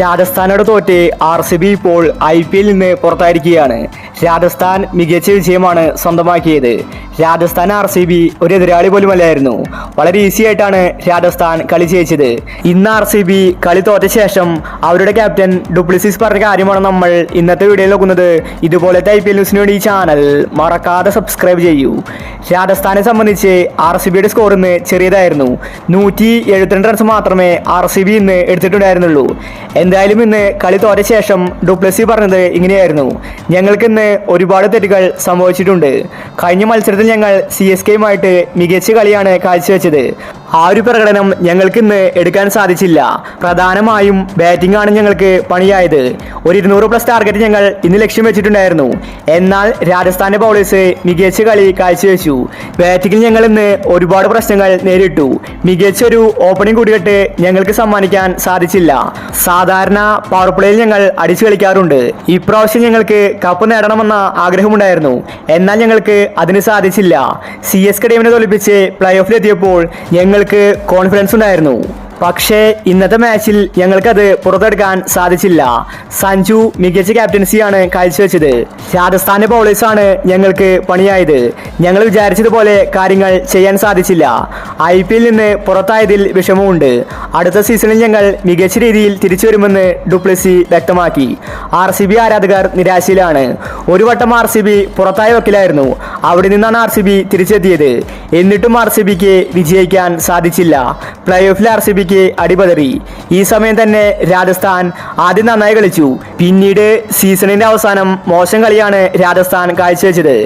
രാജസ്ഥാനോട് തോറ്റ് RCB ഇപ്പോൾ IPL നിന്ന് പുറത്തായിരിക്കുകയാണ്. രാജസ്ഥാൻ മികച്ച വിജയമാണ് സ്വന്തമാക്കിയത്. രാജസ്ഥാൻ RCB ഒരു എതിരാളി പോലുമല്ലായിരുന്നു. വളരെ ഈസി ആയിട്ടാണ് രാജസ്ഥാൻ കളി ജയിച്ചത്. ഇന്ന് RCB കളി തോറ്റ ശേഷം അവരുടെ ക്യാപ്റ്റൻ ഡുപ്ലിസിസ് പറഞ്ഞ കാര്യമാണ് നമ്മൾ ഇന്നത്തെ വീഡിയോയിൽ നോക്കുന്നത്. ഇതുപോലത്തെ IPL ന്യൂസിന് വേണ്ടി ഈ ചാനൽ മറക്കാതെ സബ്സ്ക്രൈബ് ചെയ്യൂ. രാജസ്ഥാനെ സംബന്ധിച്ച് RCBയുടെ സ്കോർ ഇന്ന് ചെറിയതായിരുന്നു. 172 റൺസ് മാത്രമേ RCB ഇന്ന് എടുത്തിട്ടുണ്ടായിരുന്നുള്ളൂ. എന്തായാലും ഇന്ന് കളി തോറ്റ ശേഷം ഡുപ്ലസി പറഞ്ഞത് ഇങ്ങനെയായിരുന്നു: ഞങ്ങൾക്ക് ഇന്ന് ഒരുപാട് തെറ്റുകൾ സംഭവിച്ചിട്ടുണ്ട്. കഴിഞ്ഞ മത്സരത്തിൽ ഞങ്ങൾ CSKയുമായിട്ട് മികച്ച കളിയാണ് കാഴ്ചവെച്ചത്. ആ ഒരു പ്രകടനം ഞങ്ങൾക്ക് ഇന്ന് എടുക്കാൻ സാധിച്ചില്ല. പ്രധാനമായും ബാറ്റിംഗ് ആണ് ഞങ്ങൾക്ക് പണിയായത്. ഒരു 200+ ടാർഗറ്റ് ഞങ്ങൾ ഇന്ന് ലക്ഷ്യം വെച്ചിട്ടുണ്ടായിരുന്നു. എന്നാൽ രാജസ്ഥാന്റെ ബൗളേഴ്സ് മികച്ച കളി കാഴ്ചവെച്ചു. ബാറ്റിംഗിൽ ഞങ്ങൾ ഇന്ന് ഒരുപാട് പ്രശ്നങ്ങൾ നേരിട്ടു. മികച്ചൊരു ഓപ്പണിംഗ് കൂടിയിട്ട് ഞങ്ങൾക്ക് സമ്മാനിക്കാൻ സാധിച്ചില്ല. സാധാരണ പവർ പ്ലേയിൽ ഞങ്ങൾ അടിച്ചു കളിക്കാറുണ്ട്. ഇപ്രാവശ്യം ഞങ്ങൾക്ക് കപ്പ് നേടണമെന്ന ആഗ്രഹമുണ്ടായിരുന്നു. എന്നാൽ ഞങ്ങൾക്ക് അതിന് സാധിച്ചില്ല. CSK ടീമിനെ തോൽപ്പിച്ച് പ്ലേ ഓഫിലെത്തിയപ്പോൾ ഞങ്ങൾക്ക് കോൺഫിഡൻസ് ഉണ്ടായിരുന്നു. പക്ഷേ ഇന്നത്തെ മാച്ചിൽ ഞങ്ങൾക്കത് പുറത്തെടുക്കാൻ സാധിച്ചില്ല. സഞ്ജു മികച്ച ക്യാപ്റ്റൻസിയാണ് കാഴ്ചവെച്ചത്. രാജസ്ഥാന്റെ ബൗളേഴ്സാണ് ഞങ്ങൾക്ക് പണിയായത്. ഞങ്ങൾ വിചാരിച്ചതുപോലെ കാര്യങ്ങൾ ചെയ്യാൻ സാധിച്ചില്ല. IPL നിന്ന് പുറത്തായതിൽ വിഷമമുണ്ട്. അടുത്ത സീസണിൽ ഞങ്ങൾ മികച്ച രീതിയിൽ തിരിച്ചു വരുമെന്ന് ഡുപ്ലസി വ്യക്തമാക്കി. RCB ആരാധകർ നിരാശയിലാണ്. ഒരു വട്ടം RCB പുറത്തായ വക്കിലായിരുന്നു. അവിടെ നിന്നാണ് RCB തിരിച്ചെത്തിയത്. എന്നിട്ടും RCBക്ക് വിജയിക്കാൻ സാധിച്ചില്ല. പ്ലേ ഓഫിൽ RCB അടിപതറി. ഈ സമയം തന്നെ രാജസ്ഥാൻ ആദ്യം നന്നായി കളിച്ചു. പിന്നീട് സീസണിന്റെ അവസാനം മോശം കളിയാണ് രാജസ്ഥാൻ കാഴ്ചവെച്ചത്.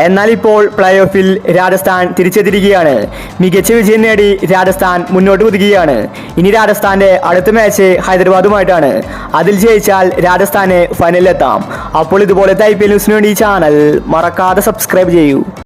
എന്നാൽ ഇപ്പോൾ പ്ലേ ഓഫിൽ രാജസ്ഥാൻ തിരിച്ചെത്തിയിരിക്കുകയാണ്. മികച്ച വിജയം നേടി രാജസ്ഥാൻ മുന്നോട്ട് കുതിക്കുകയാണ്. ഇനി രാജസ്ഥാന്റെ അടുത്ത മാച്ച് ഹൈദരാബാദുമായിട്ടാണ്. അതിൽ ജയിച്ചാൽ രാജസ്ഥാന് ഫൈനലിലെത്താം. അപ്പോൾ ഇതുപോലത്തെ IPL ന്യൂസിന് വേണ്ടി ഈ ചാനൽ മറക്കാതെ സബ്സ്ക്രൈബ് ചെയ്യൂ.